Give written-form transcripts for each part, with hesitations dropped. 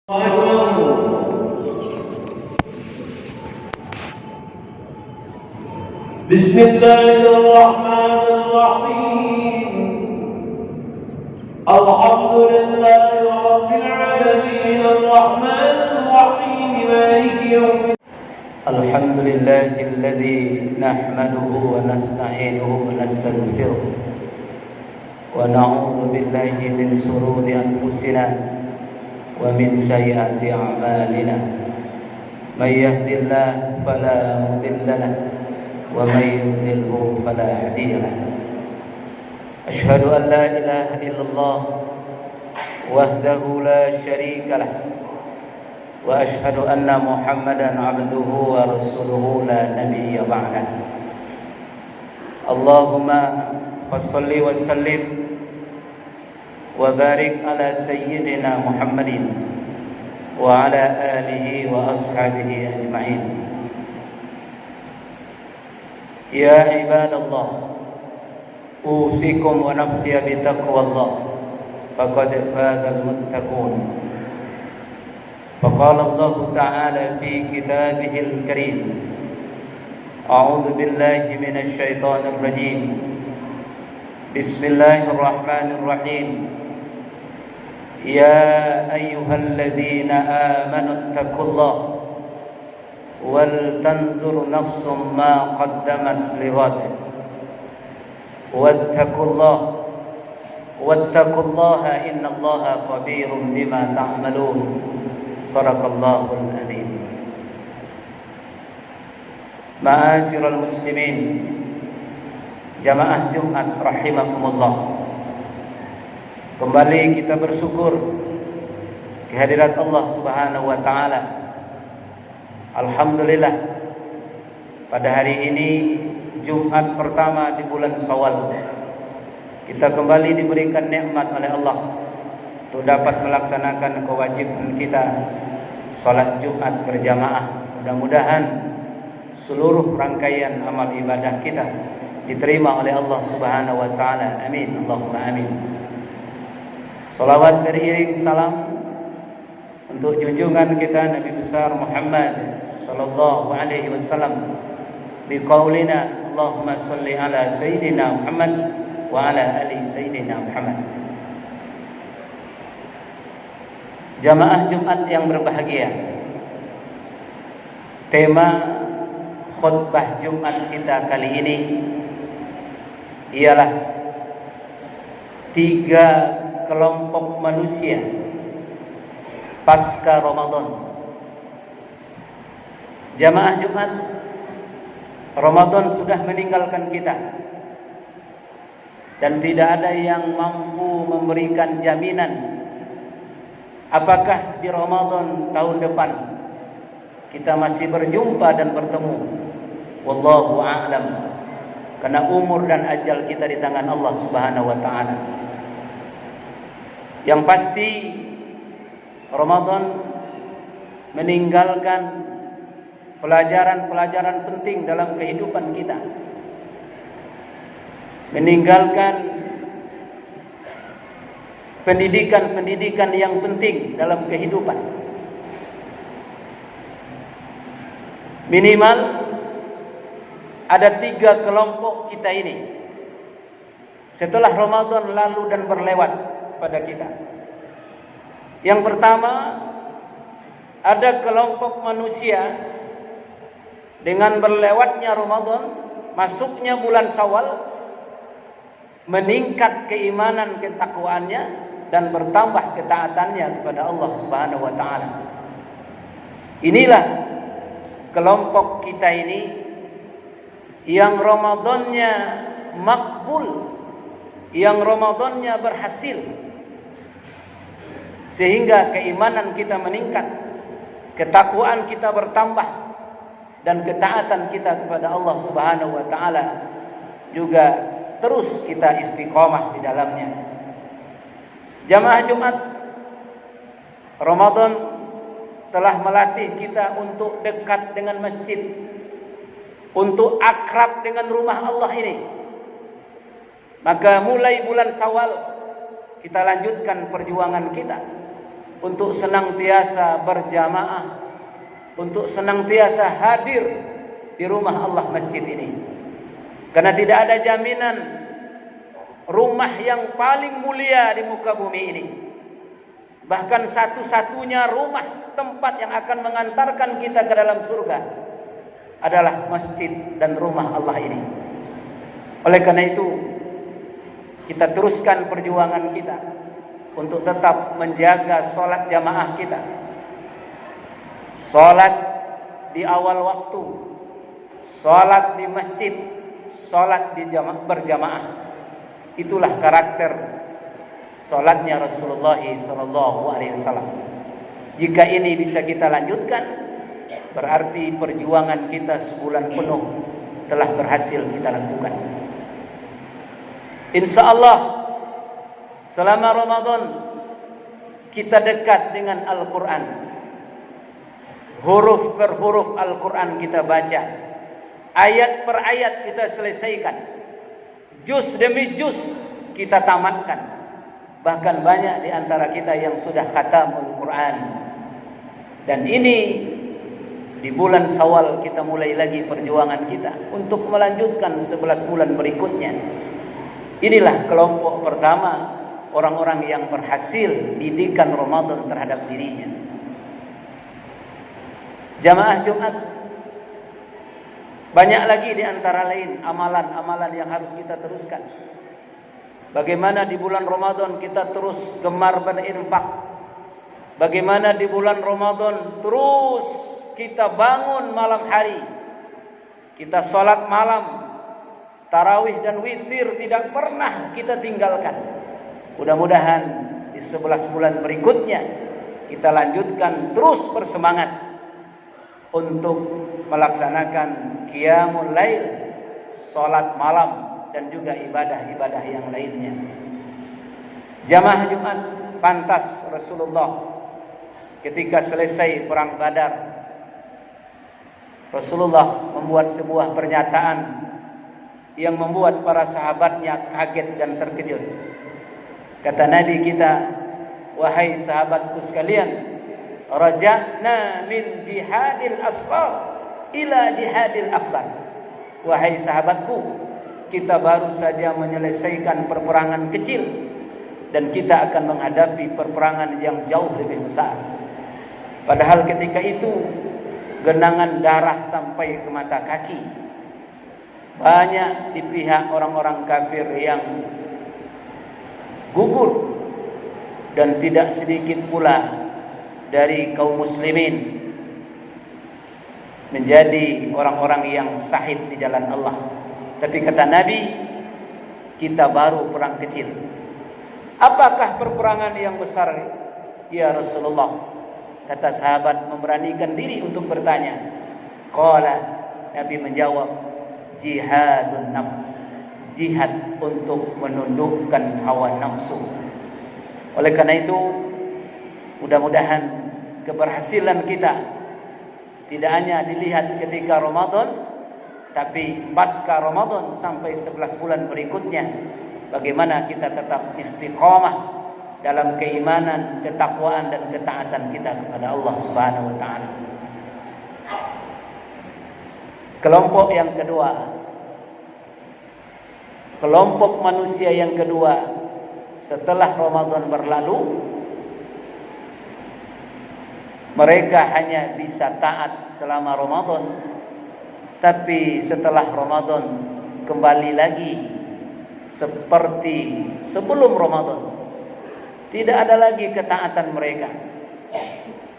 بسم الله الرحمن الرحيم. الحمد لله رب العالمين الرحمن الرحيم مالك يوم الدين. الحمد لله الذي نحمده ونستعينه ونستغفره ونعوذ بالله من شرور أنفسنا ومن سيئات أعمالنا. من يهد الله فلا مضل له ومن يضلله فلا هادي له. أشهد أن لا إله إلا الله وحده لا شريك له وأشهد أن محمدا عبده ورسوله لا نبي بعده. اللهم صل وسلم وبارك على سيدنا محمد وعلى آله وأصحابه أجمعين. يا عباد الله أوصيكم ونفسي بتقوى الله فقد فاز المتقون. فقال الله تعالى في كتابه الكريم: أعوذ بالله من الشيطان الرجيم. بسم الله الرحمن الرحيم. يا أيها الذين آمنوا اتقوا الله ولتنظر نفس ما قدمت لغد واتقوا الله إن الله خبير بما تعملون. صدق الله العظيم. Ma'asyiral muslimin, jamaah Jumat rahimakumullah. Kembali kita bersyukur kehadirat Allah Subhanahu wa taala. Alhamdulillah, pada hari ini Jumat pertama di bulan Syawal, kita kembali diberikan nikmat oleh Allah untuk dapat melaksanakan kewajiban kita salat Jumat berjamaah. Mudah-mudahan seluruh rangkaian amal ibadah kita diterima oleh Allah Subhanahu wa taala. Amin. Allahumma amin. Salawat beriring salam untuk junjungan kita Nabi besar Muhammad sallallahu alaihi wasallam biqaulina Allahumma salli ala sayyidina Muhammad wa ala ali sayyidina Muhammad. Jamaah Jumat yang berbahagia, tema khutbah Jumat kita kali ini ialah 3 kelompok manusia pasca Ramadan. Jamaah Jumat, Ramadan sudah meninggalkan kita dan tidak ada yang mampu memberikan jaminan apakah di Ramadan tahun depan kita masih berjumpa dan bertemu. Wallahu a'lam. Karena umur dan ajal kita di tangan Allah Subhanahu wa taala. Yang pasti Ramadan meninggalkan pelajaran-pelajaran penting dalam kehidupan kita. Meninggalkan pendidikan-pendidikan yang penting dalam kehidupan. Minimal ada 3 kelompok kita ini setelah Ramadan lalu dan berlewat pada kita. Yang pertama, ada kelompok manusia dengan berlewatnya Ramadan, masuknya bulan Syawal, meningkat keimanan ketakwaannya dan bertambah ketaatannya kepada Allah Subhanahu wa taala. Inilah kelompok kita ini yang Ramadannya makbul, yang Ramadannya berhasil, sehingga keimanan kita meningkat, ketakwaan kita bertambah, dan ketaatan kita kepada Allah Subhanahu wa taala juga terus kita istiqomah di dalamnya. Jamaah Jumat, Ramadan telah melatih kita untuk dekat dengan masjid, untuk akrab dengan rumah Allah ini. Maka mulai bulan Syawal kita lanjutkan perjuangan kita untuk senantiasa berjamaah, untuk senantiasa hadir di rumah Allah masjid ini. Karena tidak ada jaminan rumah yang paling mulia di muka bumi ini, bahkan satu-satunya rumah tempat yang akan mengantarkan kita ke dalam surga adalah masjid dan rumah Allah ini. Oleh karena itu, kita teruskan perjuangan kita untuk tetap menjaga sholat jamaah kita. Sholat di awal waktu, sholat di masjid, sholat di berjamaah. Itulah karakter sholatnya Rasulullah SAW. Jika ini bisa kita lanjutkan, berarti perjuangan kita sebulan penuh telah berhasil kita lakukan. Insya Allah selama Ramadan kita dekat dengan Al-Quran. Huruf per huruf Al-Quran kita baca, ayat per ayat kita selesaikan, juz demi juz kita tamatkan. Bahkan banyak di antara kita yang sudah khatamul Quran. Dan ini di bulan Syawal kita mulai lagi perjuangan kita untuk melanjutkan 11 bulan berikutnya. Inilah kelompok pertama orang-orang yang berhasil didikan Ramadan terhadap dirinya. Jamaah Jumat, banyak lagi di antara lain amalan-amalan yang harus kita teruskan. Bagaimana di bulan Ramadan kita terus gemar berinfak. Bagaimana di bulan Ramadan terus kita bangun malam hari. Kita sholat malam, tarawih dan witir tidak pernah kita tinggalkan. Mudah-mudahan di 11 bulan berikutnya kita lanjutkan terus bersemangat untuk melaksanakan qiyamul lail, sholat malam, dan juga ibadah-ibadah yang lainnya. Jamaah Jumat, pantas Rasulullah ketika selesai perang Badar, Rasulullah membuat sebuah pernyataan yang membuat para sahabatnya kaget dan terkejut. Kata Nabi kita, wahai sahabatku sekalian, raja'na min jihadil asghar ila jihadil akbar. Wahai sahabatku, kita baru saja menyelesaikan perperangan kecil dan kita akan menghadapi perperangan yang jauh lebih besar. Padahal ketika itu genangan darah sampai ke mata kaki. Banyak di pihak orang-orang kafir yang gugur, dan tidak sedikit pula dari kaum muslimin menjadi orang-orang yang syahid di jalan Allah. Tapi kata Nabi, kita baru perang kecil. Apakah perperangan yang besar, ya Rasulullah? Kata sahabat memberanikan diri untuk bertanya. Qala, Nabi menjawab, jihadun nafs, jihad untuk menundukkan hawa nafsu. Oleh karena itu, mudah-mudahan keberhasilan kita tidak hanya dilihat ketika Ramadan, tapi pasca Ramadan sampai 11 bulan berikutnya, bagaimana kita tetap istiqamah dalam keimanan, ketakwaan dan ketaatan kita kepada Allah Subhanahu wa taala. Kelompok yang kedua, kelompok manusia yang kedua setelah Ramadan berlalu, mereka hanya bisa taat selama Ramadan, tapi setelah Ramadan kembali lagi seperti sebelum Ramadan. Tidak ada lagi ketaatan mereka.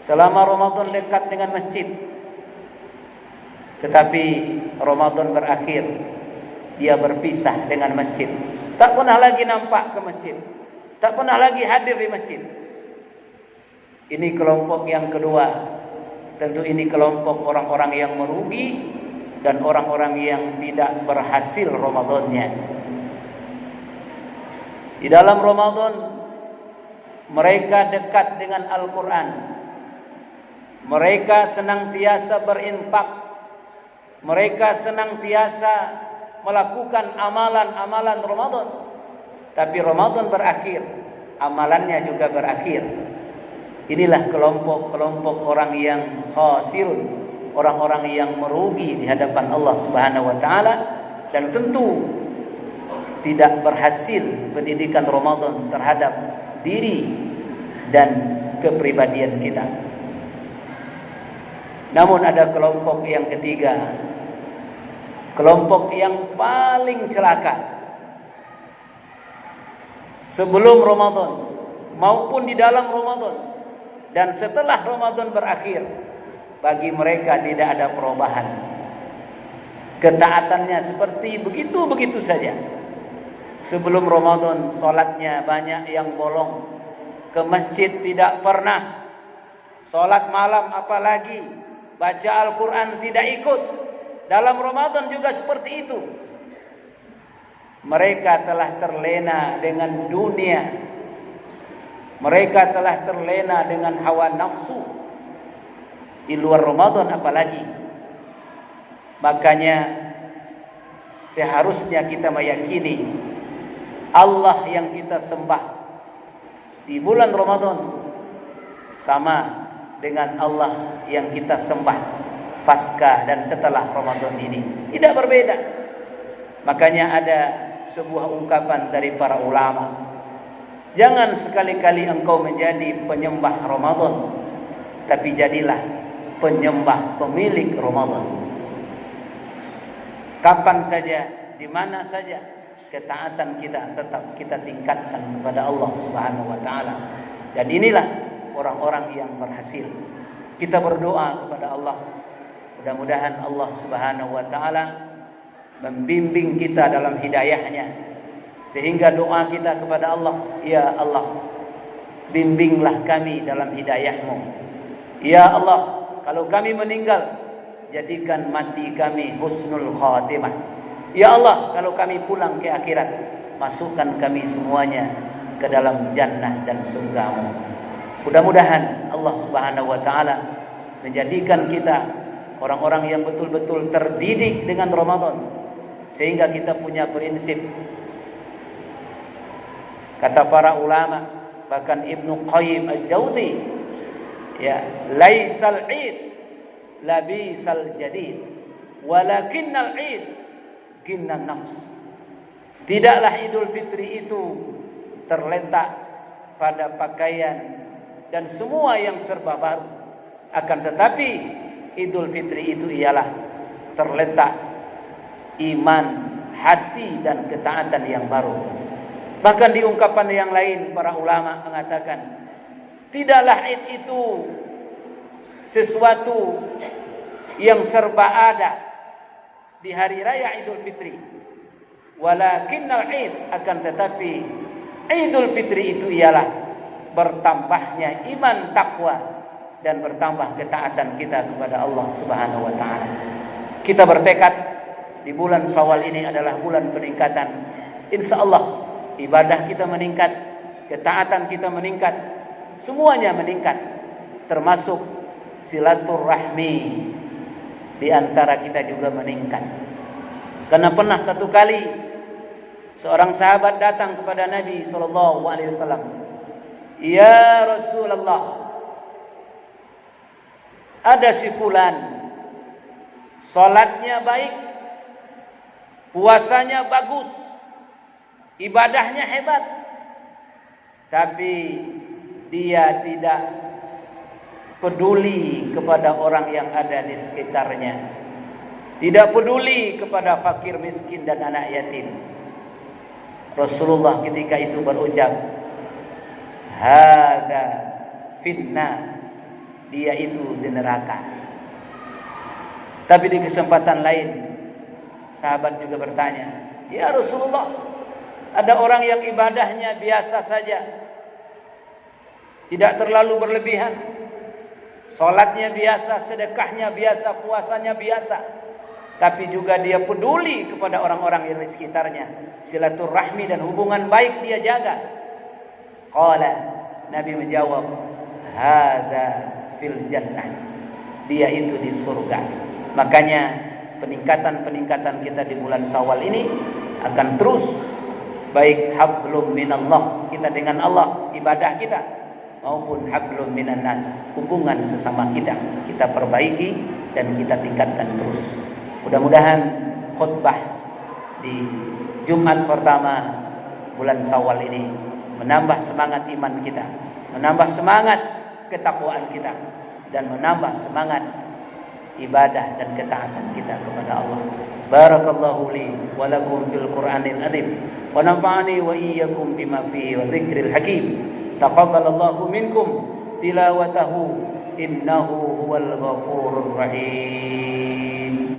Selama Ramadan dekat dengan masjid, tetapi Ramadan berakhir, dia berpisah dengan masjid. Tak pernah lagi nampak ke masjid, tak pernah lagi hadir di masjid. Ini kelompok yang kedua. Tentu ini kelompok orang-orang yang merugi dan orang-orang yang tidak berhasil Ramadannya. Di dalam Ramadan mereka dekat dengan Al-Quran, mereka senantiasa berinfak, mereka senantiasa melakukan amalan-amalan Ramadan. Tapi Ramadan berakhir, amalannya juga berakhir. Inilah kelompok-kelompok orang yang khasirun, orang-orang yang merugi di hadapan Allah Subhanahu wa taala, dan tentu tidak berhasil pendidikan Ramadan terhadap diri dan kepribadian kita. Namun ada kelompok yang ketiga, kelompok yang paling celaka. Sebelum Ramadan maupun di dalam Ramadan dan setelah Ramadan berakhir, bagi mereka tidak ada perubahan. Ketaatannya seperti begitu-begitu saja. Sebelum Ramadan salatnya banyak yang bolong, ke masjid tidak pernah, salat malam apalagi, baca Al-Quran tidak ikut. Dalam Ramadan juga seperti itu. Mereka telah terlena dengan dunia, mereka telah terlena dengan hawa nafsu. Di luar Ramadan apalagi. Makanya seharusnya kita meyakini Allah yang kita sembah di bulan Ramadan sama dengan Allah yang kita sembah pasca dan setelah Ramadan ini. Tidak berbeda. Makanya ada sebuah ungkapan dari para ulama, jangan sekali-kali engkau menjadi penyembah Ramadan, tapi jadilah penyembah pemilik Ramadan. Kapan saja, di mana saja, ketaatan kita tetap kita tingkatkan kepada Allah Subhanahu wa taala. Dan inilah orang-orang yang berhasil. Kita berdoa kepada Allah, mudah-mudahan Allah Subhanahu wa taala membimbing kita dalam hidayahnya, sehingga doa kita kepada Allah, ya Allah, bimbinglah kami dalam hidayahmu. Ya Allah, kalau kami meninggal, jadikan mati kami husnul khatimah. Ya Allah, kalau kami pulang ke akhirat, masukkan kami semuanya ke dalam jannah dan surgamu. Mudah-mudahan Allah Subhanahu wa taala menjadikan kita orang-orang yang betul-betul terdidik dengan Ramadan, sehingga kita punya prinsip. Kata para ulama, bahkan Ibnu Qayyim al-Jauzi, ya, laisal id labisal jadid walakinnal id ginnan nafs. Tidaklah Idul Fitri itu terletak pada pakaian dan semua yang serba baru, akan tetapi Idul Fitri itu ialah terletak iman, hati dan ketaatan yang baru. Bahkan di ungkapan yang lain para ulama mengatakan, tidaklah Id itu sesuatu yang serba ada di hari raya Idul Fitri, walakinnal Id, akan tetapi Idul Fitri itu ialah bertambahnya iman, takwa dan bertambah ketaatan kita kepada Allah Subhanahu wa taala. Kita bertekad di bulan Syawal ini adalah bulan peningkatan. Insya Allah ibadah kita meningkat, ketaatan kita meningkat, semuanya meningkat, termasuk silaturahmi di antara kita juga meningkat. Karena pernah satu kali seorang sahabat datang kepada Nabi SAW. Ya Rasulullah, ada si fulan, salatnya baik, puasanya bagus, ibadahnya hebat, tapi dia tidak peduli kepada orang yang ada di sekitarnya, tidak peduli kepada fakir miskin dan anak yatim. Rasulullah ketika itu berucap, hada fitnah, dia itu di neraka. Tapi di kesempatan lain sahabat juga bertanya, ya Rasulullah, ada orang yang ibadahnya biasa saja, tidak terlalu berlebihan, salatnya biasa, sedekahnya biasa, puasanya biasa, tapi juga dia peduli kepada orang-orang yang di sekitarnya, silaturahmi dan hubungan baik dia jaga. Qala, Nabi menjawab, hada fil jannah, dia itu di surga. Makanya peningkatan-peningkatan kita di bulan Syawal ini akan terus, baik hablum minallah, kita dengan Allah, ibadah kita, maupun hablum minan nas, hubungan sesama kita perbaiki dan kita tingkatkan terus. Mudah-mudahan khutbah di Jumat pertama bulan Syawal ini menambah semangat iman kita, menambah semangat ketakwaan kita, dan menambah semangat ibadah dan ketaatan kita kepada Allah. Barakallahu li wa lakum fil Qur'anil azim wa nafa'ani wa iyyakum bima fihi wa dzikril hakim. Taqabbalallahu minkum tilawatahu innahu huwal ghafurur rahim.